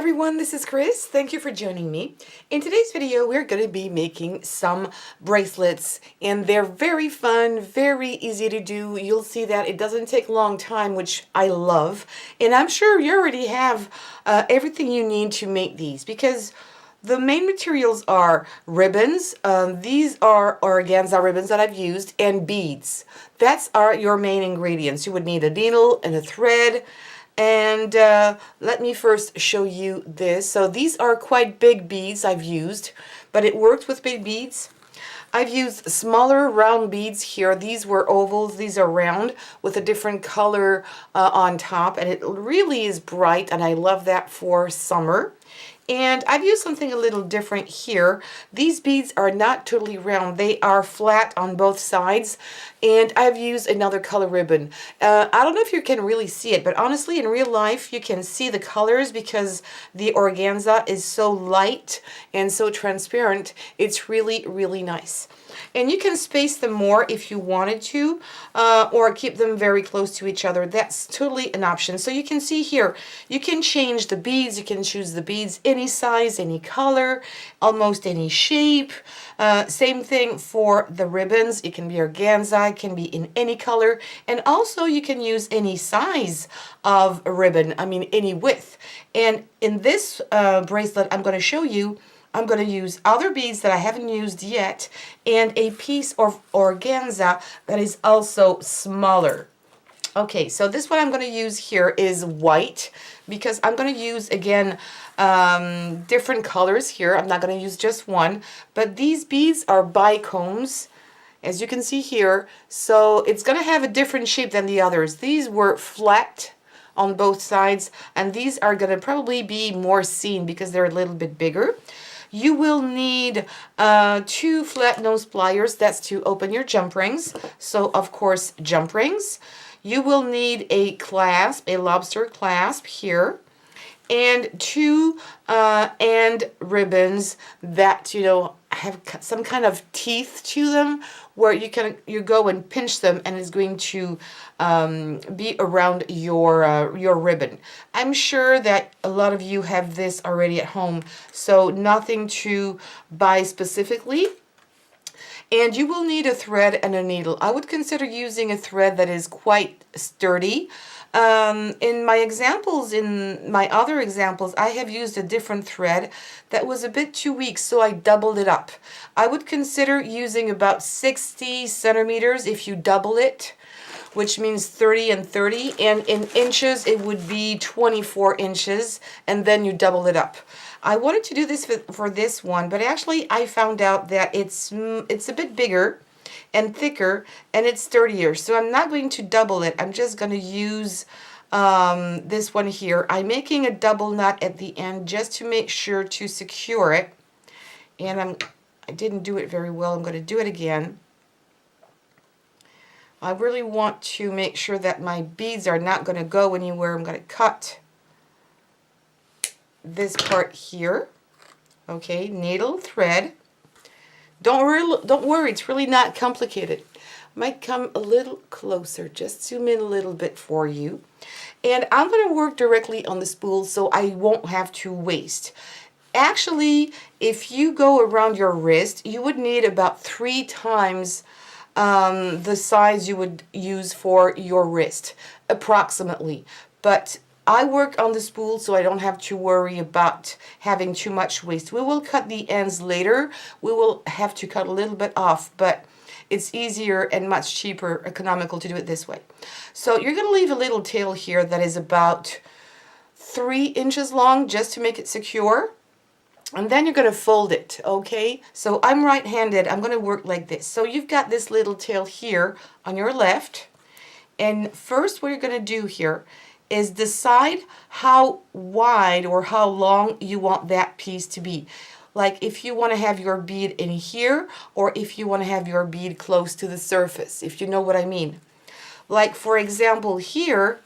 everyone, this is Chris. Thank you for joining me. In today's video, we're going to be making some bracelets, and they're very fun, very easy to do. You'll see that it doesn't take a long time, which I love. And I'm sure you already have everything you need to make these, because the main materials are ribbons. These are organza ribbons that I've used, and beads. That's your main ingredients. You would need a needle and a thread. And let me first show you this. So these are quite big beads I've used, but it works with big beads. I've used smaller round beads here. These were ovals. These are round with a different color on top, and it really is bright, and I love that for summer. And I've used something a little different here. These beads are not totally round. They are flat on both sides. And I've used another color ribbon. I don't know if you can really see it, but honestly, in real life, you can see the colors because the organza is so light and so transparent. It's really, really nice. And you can space them more if you wanted to, or keep them very close to each other. That's totally an option. So you can see here, you can change the beads. You can choose the beads any size, any color, almost any shape. Same thing for the ribbons. It can be organza, it can be in any color. And also you can use any size of a ribbon, I mean any width. And in this bracelet I'm going to show you, I'm going to use other beads that I haven't used yet, and a piece of organza that is also smaller. Okay, so this one I'm going to use here is white, because I'm going to use, again, different colors here. I'm not going to use just one, but these beads are bicones, as you can see here, so it's going to have a different shape than the others. These were flat on both sides, and these are going to probably be more seen because they're a little bit bigger. You will need 2 flat nose pliers. That's to open your jump rings. So, of course, jump rings. You will need a clasp, a lobster clasp here, and 2 end ribbons that, you know, have some kind of teeth to them, where you go and pinch them, and it's going to be around your ribbon. I'm sure that a lot of you have this already at home, so nothing to buy specifically. And you will need a thread and a needle. I would consider using a thread that is quite sturdy. In my examples, in my other examples, I have used a different thread that was a bit too weak, so I doubled it up. I would consider using about 60 centimeters if you double it, which means 30 and 30, and in inches it would be 24 inches, and then you double it up. I wanted to do this for this one, but actually I found out that it's a bit bigger and thicker, and it's sturdier, so I'm not going to double it. I'm just going to use this one here. I'm making a double knot at the end just to make sure to secure it, and I didn't do it very well. I'm going to do it again. I really want to make sure that my beads are not going to go anywhere. I'm going to cut this part here. Okay, needle, thread. Don't worry, it's really not complicated. Might come a little closer, just zoom in a little bit for you. And I'm going to work directly on the spool so I won't have to waste. Actually, if you go around your wrist, you would need about 3 times the size you would use for your wrist, approximately. But I work on the spool so I don't have to worry about having too much waste. We will cut the ends later. We will have to cut a little bit off, but it's easier and much cheaper, economical to do it this way. So you're going to leave a little tail here that is about 3 inches long just to make it secure. And then you're going to fold it, okay? So I'm right-handed. I'm going to work like this. So you've got this little tail here on your left. And first what you're going to do here is decide how wide or how long you want that piece to be. Like if you want to have your bead in here, or if you want to have your bead close to the surface, if you know what I mean. Like for example here,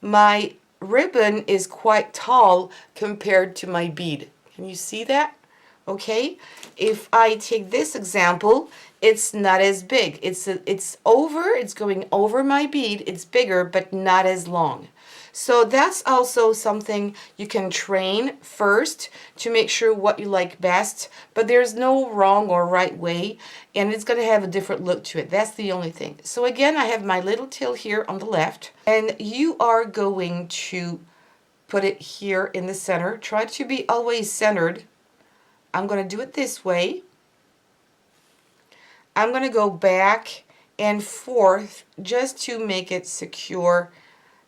my ribbon is quite tall compared to my bead. Can you see that? Okay, if I take this example, it's not as big. It's going over my bead. It's bigger, but not as long. So that's also something you can train first to make sure what you like best, but there's no wrong or right way, and it's going to have a different look to it. That's the only thing. So again, I have my little tail here on the left, and you are going to put it here in the center. Try to be always centered. I'm going to do it this way. I'm going to go back and forth just to make it secure,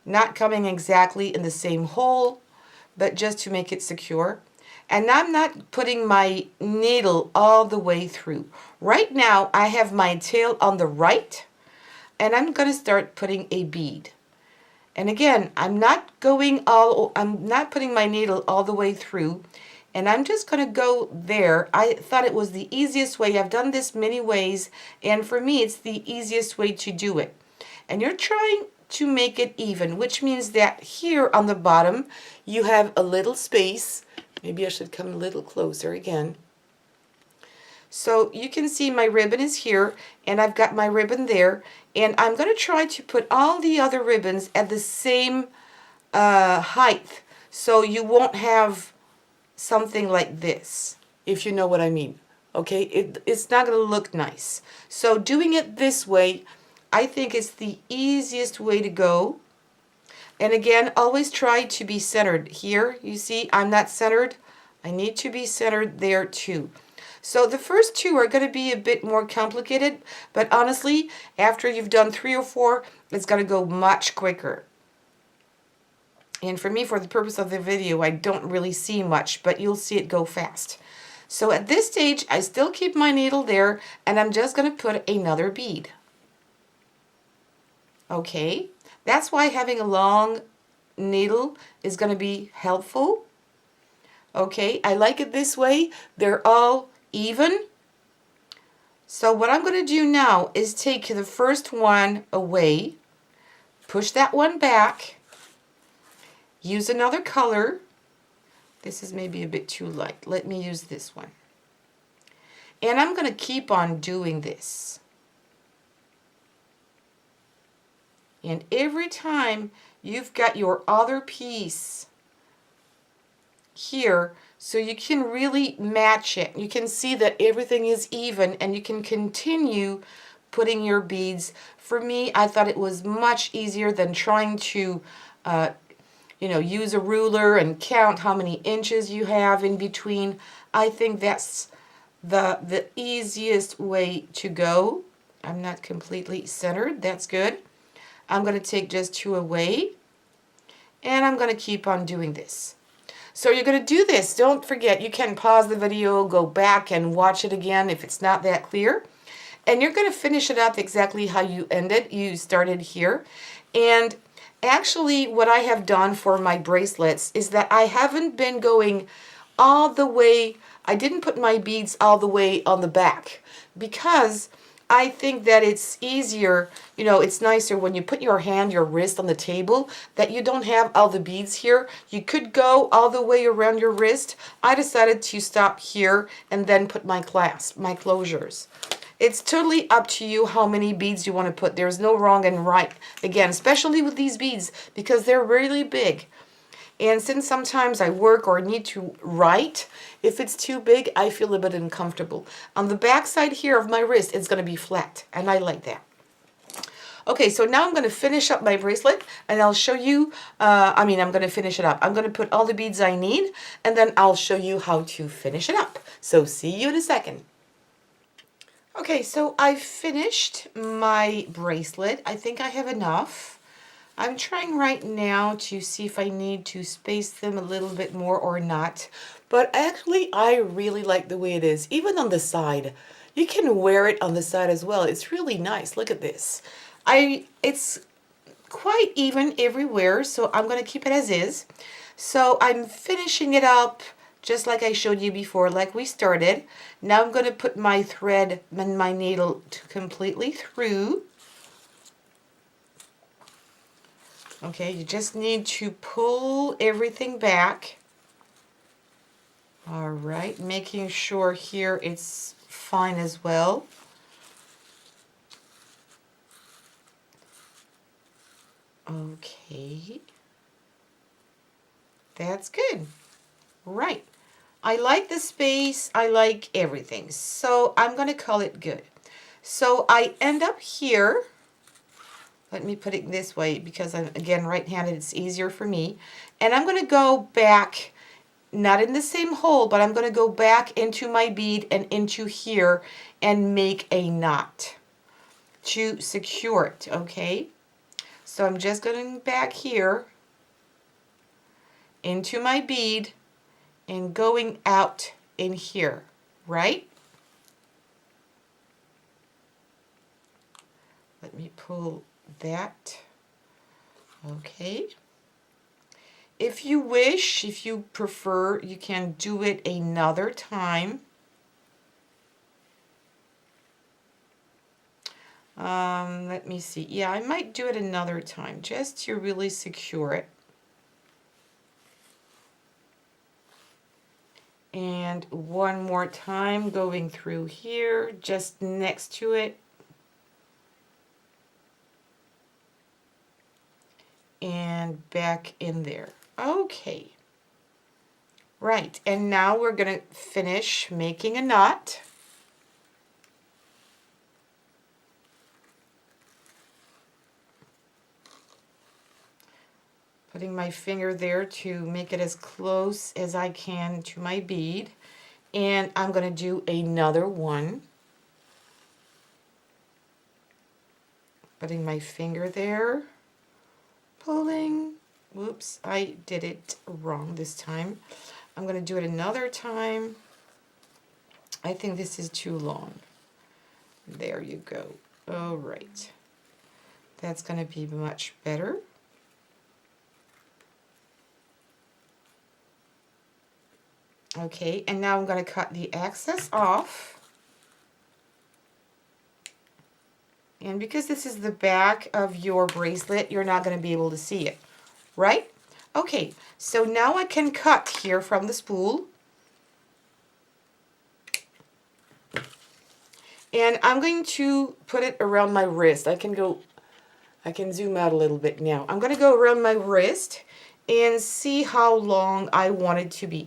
not coming exactly in the same hole, but just to make it secure. And I'm not putting my needle all the way through. Right now I have my tail on the right, and I'm going to start putting a bead. And again, I'm not putting my needle all the way through, and I'm just going to go there. I thought it was the easiest way. I've done this many ways, and for me it's the easiest way to do it. And you're trying to make it even, which means that here on the bottom you have a little space. Maybe I should come a little closer again. So you can see my ribbon is here, and I've got my ribbon there, and I'm going to try to put all the other ribbons at the same height, so you won't have something like this, if you know what I mean. Okay, it's not going to look nice. So doing it this way, I think is the easiest way to go. And again, always try to be centered. Here, you see, I'm not centered. I need to be centered there too. So the first two are going to be a bit more complicated, but honestly, after you've done 3 or 4, it's going to go much quicker. And for me, for the purpose of the video, I don't really see much, but you'll see it go fast. So at this stage, I still keep my needle there, and I'm just going to put another bead. Okay, that's why having a long needle is going to be helpful. Okay, I like it this way. They're all even. So what I'm going to do now is take the first one away, push that one back, use another color. This is maybe a bit too light. Let me use this one. And I'm going to keep on doing this. And every time you've got your other piece here, so you can really match it. You can see that everything is even, and you can continue putting your beads. For me, I thought it was much easier than trying to use a ruler and count how many inches you have in between. I think that's the easiest way to go. I'm not completely centered. That's good. I'm going to take just 2 away, and I'm going to keep on doing this. So you're going to do this. Don't forget, you can pause the video, go back and watch it again if it's not that clear. And you're going to finish it up exactly how you ended. You started here. And actually what I have done for my bracelets is that I haven't been going all the way, I didn't put my beads all the way on the back, because I think that it's easier, it's nicer when you put your wrist on the table, that you don't have all the beads here. You could go all the way around your wrist. I decided to stop here and then put my clasp, my closures. It's totally up to you how many beads you want to put. There's no wrong and right. Again, especially with these beads, because they're really big. And since sometimes I work or need to write, if it's too big, I feel a bit uncomfortable. On the back side here of my wrist, it's going to be flat, and I like that. Okay, so now I'm going to finish up my bracelet, and I'll show you, I'm going to finish it up. I'm going to put all the beads I need, and then I'll show you how to finish it up. So see you in a second. Okay, so I finished my bracelet. I think I have enough. I'm trying right now to see if I need to space them a little bit more or not. But actually, I really like the way it is. Even on the side. You can wear it on the side as well. It's really nice. Look at this. It's quite even everywhere, so I'm going to keep it as is. So I'm finishing it up just like I showed you before, like we started. Now I'm going to put my thread and my needle completely through. Okay, you just need to pull everything back. All right, making sure here it's fine as well. Okay. That's good. Right. I like the space. I like everything. So I'm going to call it good. So I end up here. Let me put it this way because I'm, again, right-handed. It's easier for me. And I'm going to go back, not in the same hole, but I'm going to go back into my bead and into here and make a knot to secure it, okay? So I'm just going back here into my bead and going out in here, right? Let me pull that. Okay. If you wish, if you prefer, you can do it another time. Let me see. Yeah, I might do it another time just to really secure it. And one more time going through here, just next to it. And back in there. Okay. Right, and now we're going to finish making a knot. Putting my finger there to make it as close as I can to my bead. And I'm going to do another one. Putting my finger there. Pulling. Whoops, I did it wrong this time. I'm going to do it another time. I think this is too long. There you go. All right. That's going to be much better. Okay, and now I'm going to cut the excess off. And because this is the back of your bracelet, you're not going to be able to see it, right? Okay, so now I can cut here from the spool. And I'm going to put it around my wrist. I can zoom out a little bit now. I'm going to go around my wrist and see how long I want it to be.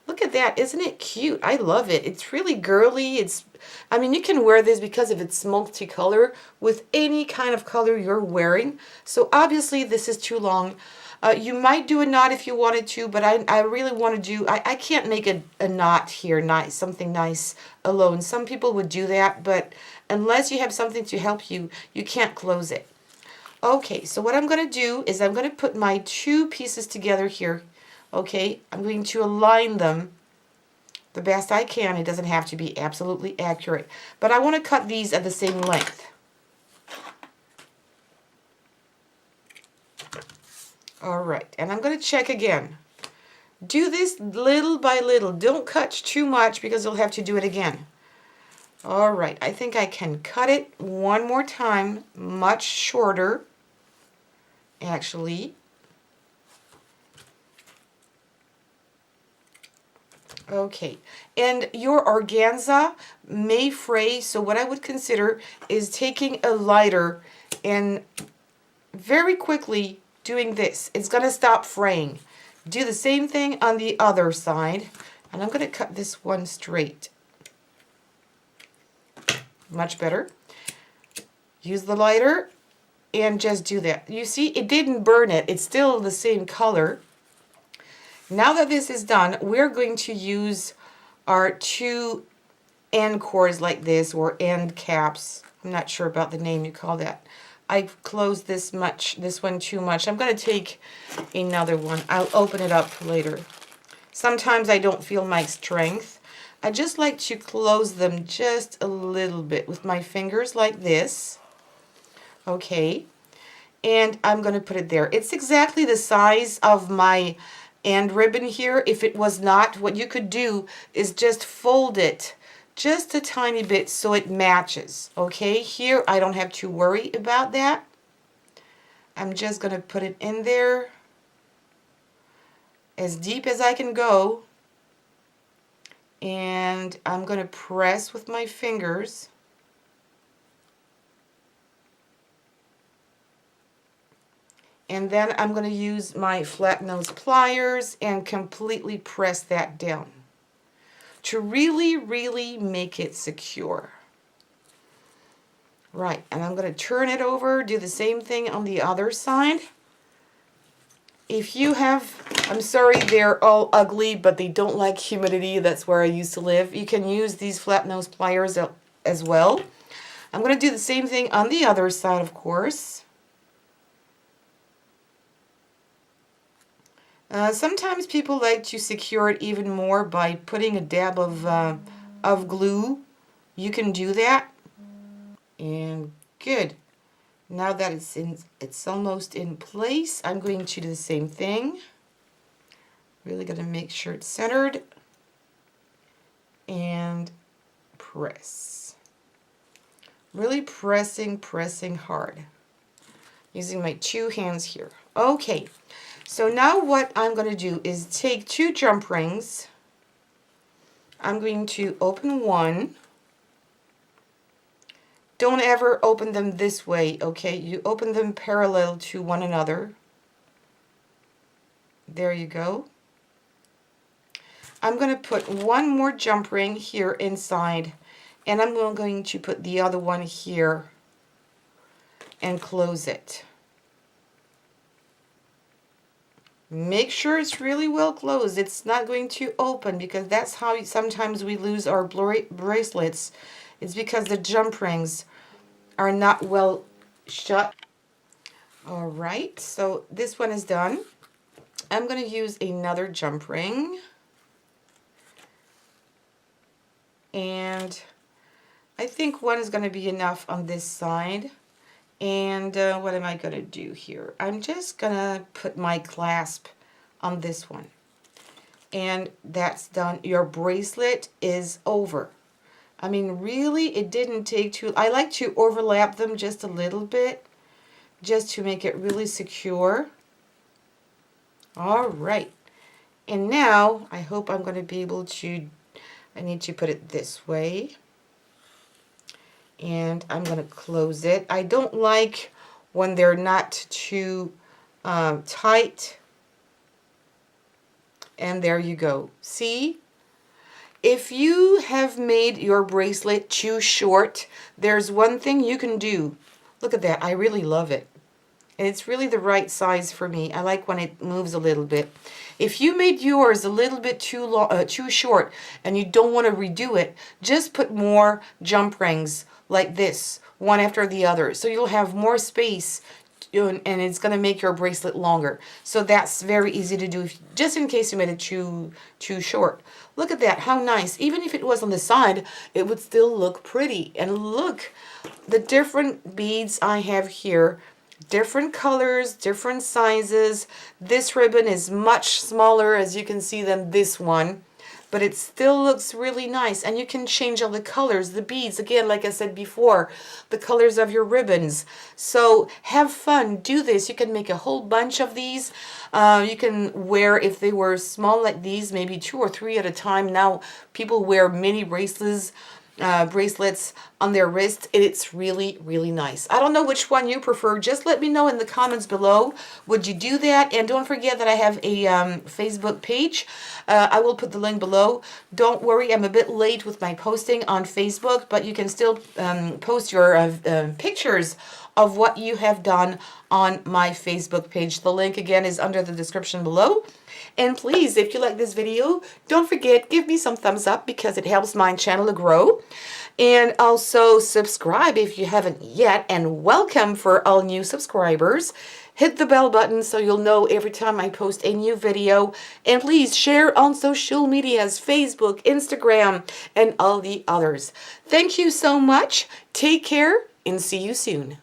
Look at that. Isn't it cute? I love it. It's really girly. I mean, you can wear this because of its multicolor with any kind of color you're wearing. So obviously this is too long. You might do a knot if you wanted to, but I really want to do, I can't make a knot here, nice, something nice alone. Some people would do that, but unless you have something to help you, you can't close it. Okay, so what I'm going to do is I'm going to put my two pieces together here. Okay, I'm going to align them the best I can. It doesn't have to be absolutely accurate, but I want to cut these at the same length. All right, and I'm going to check again. Do this little by little. Don't cut too much because you'll have to do it again. All right, I think I can cut it one more time, much shorter, actually. Okay, and your organza may fray, so what I would consider is taking a lighter and very quickly doing this. It's going to stop fraying. Do the same thing on the other side, and I'm going to cut this one straight. Much better. Use the lighter and just do that. You see, it didn't burn it. It's still the same color. Now that this is done, we're going to use our two end cords like this, or end caps. I'm not sure about the name you call that. I've closed this one too much. I'm going to take another one. I'll open it up later. Sometimes I don't feel my strength. I just like to close them just a little bit with my fingers like this. Okay. And I'm going to put it there. It's exactly the size of my end ribbon here. If it was not, what you could do is just fold it just a tiny bit so it matches. Okay, here I don't have to worry about that. I'm just going to put it in there as deep as I can go, and I'm going to press with my fingers. And then I'm going to use my flat nose pliers and completely press that down to really, really make it secure. Right, and I'm going to turn it over, do the same thing on the other side. If you have, I'm sorry they're all ugly, but they don't like humidity. That's where I used to live. You can use these flat nose pliers as well. I'm going to do the same thing on the other side, of course. Sometimes people like to secure it even more by putting a dab of glue. You can do that. And good. Now that it's almost in place, I'm going to do the same thing. Really going to make sure it's centered. And press. Really pressing hard. Using my 2 hands here. Okay. So now what I'm going to do is take 2 jump rings. I'm going to open one. Don't ever open them this way, okay? You open them parallel to one another. There you go. I'm going to put one more jump ring here inside, and I'm going to put the other one here and close it. Make sure it's really well closed. It's not going to open, because that's how sometimes we lose our bracelets. It's because the jump rings are not well shut. All right, so this one is done. I'm going to use another jump ring. And I think one is going to be enough on this side. And what am I going to do here? I'm just going to put my clasp on this one. And that's done. Your bracelet is over. I mean, really, it didn't take too... I like to overlap them just a little bit, just to make it really secure. All right. And now, I hope I'm going to be able to... I need to put it this way. And I'm going to close it. I don't like when they're not too tight. And there you go. See? If you have made your bracelet too short, there's one thing you can do. Look at that. I really love it. And it's really the right size for me. I like when it moves a little bit. If you made yours a little bit too short and you don't want to redo it, just put more jump rings like this, one after the other. So you'll have more space, and it's going to make your bracelet longer. So that's very easy to do, just in case you made it too short. Look at that, how nice. Even if it was on the side, it would still look pretty. And look, the different beads I have here, different colors, different sizes. This ribbon is much smaller, as you can see, than this one. But it still looks really nice, and you can change all the colors, the beads, again, like I said before, the colors of your ribbons. So have fun, do this. You can make a whole bunch of these. You can wear, if they were small like these, maybe 2 or 3 at a time. Now people wear mini bracelets on their wrist, and it's really, really nice. I don't know which one you prefer. Just let me know in the comments below. Would you do that? And don't forget that I have a Facebook page. I will put the link below. Don't worry, I'm a bit late with my posting on Facebook, but you can still post your pictures of what you have done on my Facebook page. The link again is under the description below. And please, if you like this video, don't forget, give me some thumbs up, because it helps my channel to grow. And also subscribe if you haven't yet, and welcome for all new subscribers. Hit the bell button so you'll know every time I post a new video. And please share on social medias, Facebook, Instagram, and all the others. Thank you so much. Take care and see you soon.